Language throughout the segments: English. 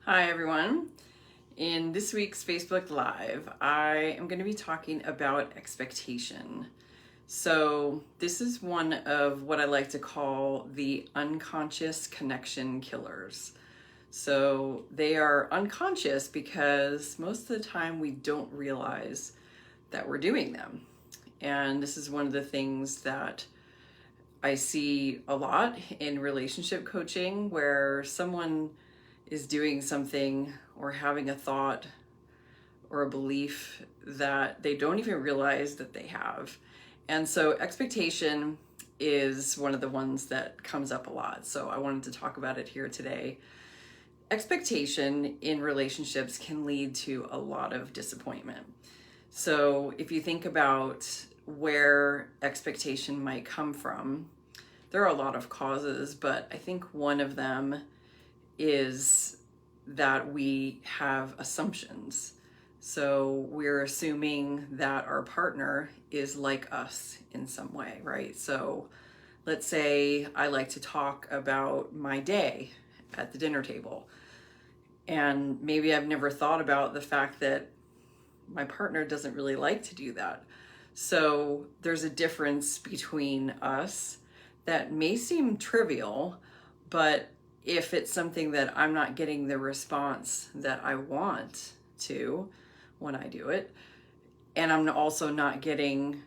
Hi everyone. In this week's Facebook Live, I am going to be talking about expectation. So, this is one of what I like to call the unconscious connection killers. So, they are unconscious because most of the time we don't realize that we're doing them. And this is one of the things that I see a lot in relationship coaching where someone is doing something or having a thought or a belief that they don't even realize that they have. And so expectation is one of the ones that comes up a lot. So I wanted to talk about it here today. Expectation in relationships can lead to a lot of disappointment. So if you think about where expectation might come from, there are a lot of causes, but I think one of them is that we have assumptions. So we're assuming that our partner is like us in some way, right? So let's say I like to talk about my day at the dinner table. And maybe I've never thought about the fact that my partner doesn't really like to do that. So there's a difference between us that may seem trivial, but if it's something that I'm not getting the response that I want to when I do it, and I'm also not getting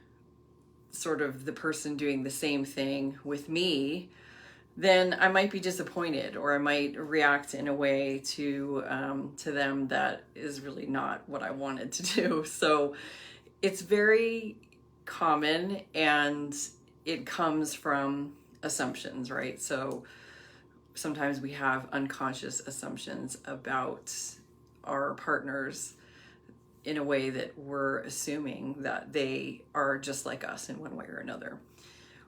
sort of the person doing the same thing with me, then I might be disappointed, or I might react in a way to them that is really not what I wanted to do. So it's very common, and it comes from assumptions, right? So sometimes we have unconscious assumptions about our partners in a way that we're assuming that they are just like us in one way or another.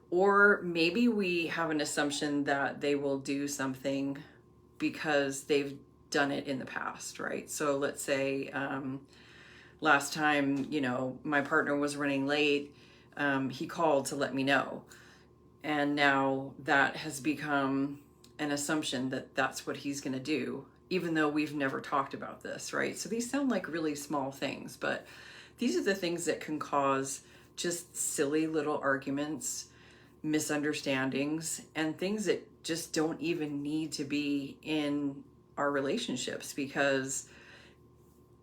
Or maybe we have an assumption that they will do something because they've done it in the past, right? So let's say last time, my partner was running late, he called to let me know. And now that has become an assumption that that's what he's going to do, even though we've never talked about this, right? So these sound like really small things, but these are the things that can cause just silly little arguments, misunderstandings, and things that just don't even need to be in our relationships because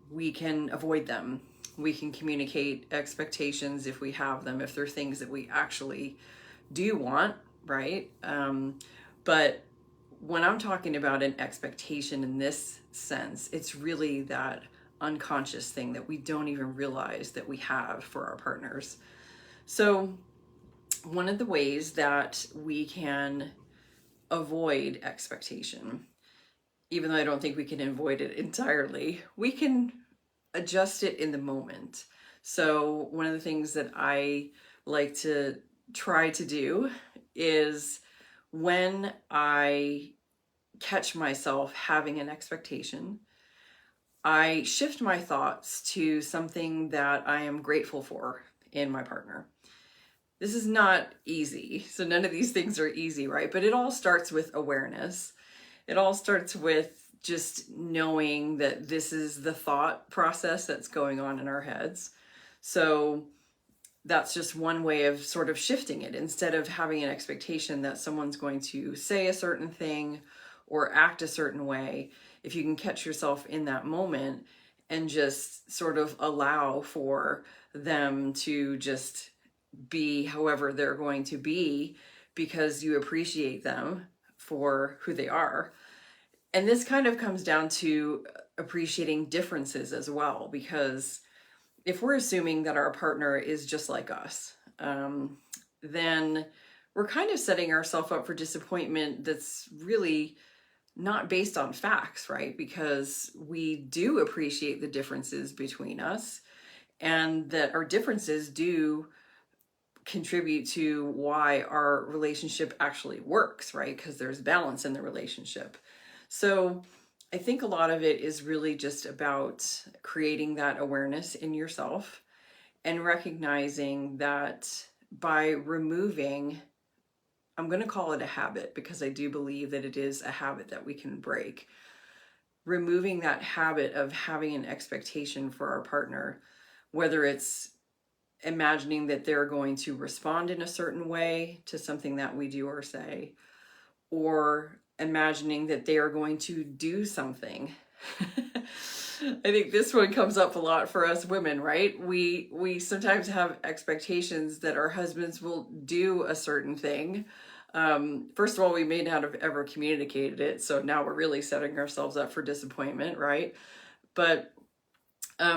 we can avoid them. We can communicate expectations if we have them, if they're things that we actually do want, right? But when I'm talking about an expectation in this sense, it's really that unconscious thing that we don't even realize that we have for our partners. So one of the ways that we can avoid expectation, even though I don't think we can avoid it entirely, we can adjust it in the moment. So one of the things that I like to try to do is when I catch myself having an expectation, I shift my thoughts to something that I am grateful for in my partner. This is not easy. So none of these things are easy, right? But it all starts with awareness. It all starts with just knowing that this is the thought process that's going on in our heads. So that's just one way of sort of shifting it. Instead of having an expectation that someone's going to say a certain thing or act a certain way, if you can catch yourself in that moment and just sort of allow for them to just be however they're going to be because you appreciate them for who they are. And this kind of comes down to appreciating differences as well, because if we're assuming that our partner is just like us, then we're kind of setting ourselves up for disappointment that's really not based on facts, right? Because we do appreciate the differences between us, and that our differences do contribute to why our relationship actually works, right? Because there's balance in the relationship. So I think a lot of it is really just about creating that awareness in yourself and recognizing that by removing, I'm going to call it a habit because I do believe that it is a habit that we can break. removing that habit of having an expectation for our partner, whether it's imagining that they're going to respond in a certain way to something that we do or say, or imagining that they are going to do something. I think this one comes up a lot for us women, right? We sometimes have expectations that our husbands will do a certain thing. First of all, we may not have ever communicated it, so now we're really setting ourselves up for disappointment, right? But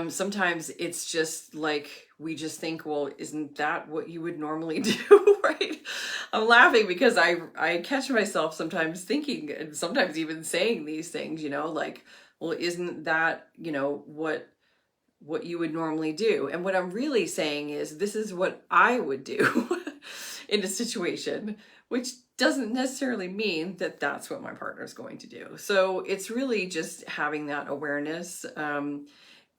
sometimes it's just like we just think, well, isn't that what you would normally do, right? I'm laughing because I catch myself sometimes thinking, and sometimes even saying these things, like, well, isn't that, what you would normally do? And what I'm really saying is, this is what I would do in a situation, which doesn't necessarily mean that that's what my partner's going to do. So it's really just having that awareness,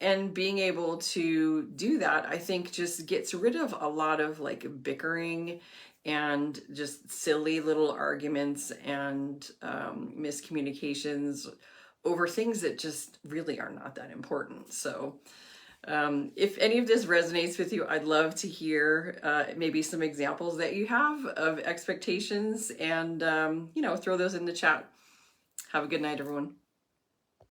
and being able to do that, I think, just gets rid of a lot of like bickering and just silly little arguments and miscommunications over things that just really are not that important. So if any of this resonates with you, I'd love to hear maybe some examples that you have of expectations, and throw those in the chat. Have a good night, everyone.